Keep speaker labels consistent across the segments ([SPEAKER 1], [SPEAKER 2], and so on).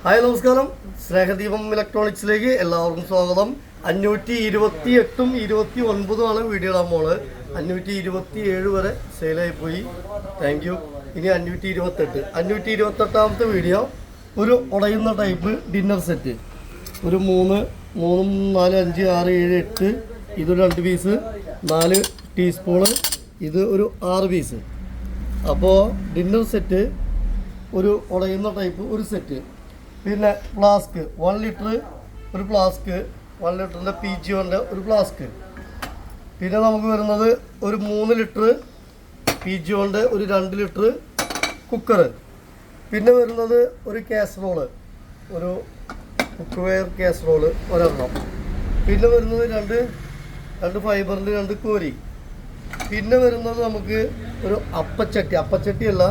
[SPEAKER 1] Hi നമസ്കാരം. സ്നേഹദീപം ഇലക്ട്രോണിക്സിലേക്ക് എല്ലാവർക്കും സ്വാഗതം. 528ഉം 29ഉമാണ് വീഡിയോ ഇടാൻ മോള്. 527 വരെ സെയിലായി പോയി. Thank you. ഇനി 528. 528ാമത്തെ വീഡിയോ ഒരു ഉടയുന്ന ടൈപ്പ് ഡിന്നർ സെറ്റ്. ഒരു 3, 4, 5, 6, 7, 8. ഇതൊരു 2 പീസ്, 4 ടീസ്പൂണ്, ഇത് ഒരു 6 പീസ്. അപ്പോൾ ഡിന്നർ സെറ്റ് ഒരു ഉടയുന്ന ടൈപ്പ് ഒരു സെറ്റ്. പിന്നെ ഫ്ലാസ്ക് 1 ലിറ്റർ ഒരു ഫ്ലാസ്ക്, 1 ലിറ്ററിൻ്റെ PGOൻ്റെ ഒരു ഫ്ലാസ്ക്. പിന്നെ നമുക്ക് വരുന്നത് ഒരു 3 ലിറ്റർ PGOൻ്റെ ഒരു 2 ലിറ്റർ കുക്കർ. പിന്നെ വരുന്നത് ഒരു കാസറോള്, ഒരു കുക്ക്വെയർ കാസറോള് ഒരെണ്ണം. പിന്നെ വരുന്നത് രണ്ട് ഫൈബറിൻ്റെ 2 കോരി. പിന്നെ വരുന്നത് നമുക്ക് ഒരു അപ്പച്ചട്ടിയല്ല,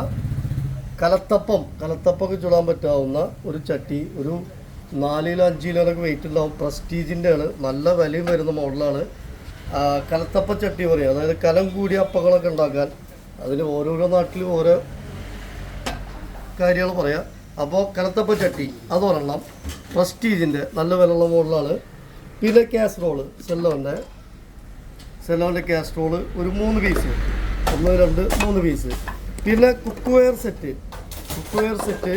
[SPEAKER 1] കലത്തപ്പൊക്കെ ചുടാൻ പറ്റാവുന്ന ഒരു ചട്ടി. ഒരു 4 കിലോ 5 കിലോനൊക്കെ വെയിറ്റ് ഉണ്ടാവും. പ്രസ്റ്റീജിൻ്റെ ആണ്, നല്ല വിലയും വരുന്ന മോഡലാണ്. കലത്തപ്പ ചട്ടി പറയും, അതായത് കലം കൂടിയ അപ്പങ്ങളൊക്കെ ഉണ്ടാക്കാൻ. അതിന് ഓരോരോ നാട്ടിലും ഓരോ കാര്യങ്ങൾ പറയാം. അപ്പോൾ കലത്തപ്പ ചട്ടി അതൊരെണ്ണം, പ്രസ്റ്റീജിൻ്റെ നല്ല വിലയുള്ള മോഡലാണ്. പിന്നെ കാസറോള് സെല്ലോൻ്റെ കാസറോള് ഒരു 3 പീസ്, 1, 2, 3 പീസ്. പിന്നെ കുക്ക്വെയർ സെറ്റ്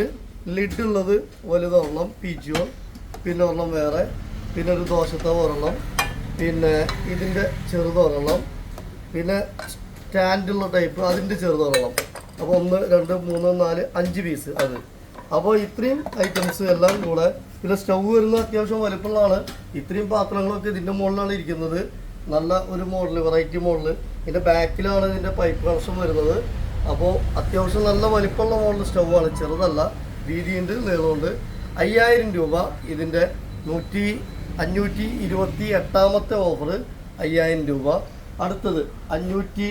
[SPEAKER 1] ലിഡ് ഉള്ളത് വലുതൊരെണ്ണം PGO, പിന്നെ ഒരെണ്ണം വേറെ, പിന്നെ ഒരു ദോശത്തവ ഒരെണ്ണം, പിന്നെ ഇതിൻ്റെ ചെറുതൊരെണ്ണം, പിന്നെ സ്റ്റാൻഡുള്ള ടൈപ്പ് അതിൻ്റെ ചെറുതൊരെണ്ണം. അപ്പോൾ 1, 2, 3, 4, 5 പീസ് അത്. അപ്പോൾ ഇത്രയും ഐറ്റംസ് എല്ലാം കൂടെ. പിന്നെ സ്റ്റൗ വരുന്ന അത്യാവശ്യം വലുപ്പമുള്ളതാണ്. ഇത്രയും പാത്രങ്ങളൊക്കെ ഇതിൻ്റെ മുകളിലാണ് ഇരിക്കുന്നത്. നല്ല ഒരു മോഡൽ, വെറൈറ്റി മോഡൽ. ഇതിൻ്റെ ബാക്കിലാണ് ഇതിൻ്റെ പൈപ്പ് കണക്ഷൻ വരുന്നത്. അപ്പോൾ അത്യാവശ്യം നല്ല വലിപ്പമുള്ള മോഡൽ സ്റ്റൗ ആണ്, ചെറുതല്ല, വീതിയുണ്ട്, നീളമുണ്ട്. 5000 രൂപ ഇതിൻ്റെ. 528ാമത്തെ ഓഫർ 5000 രൂപ. അടുത്തത് 520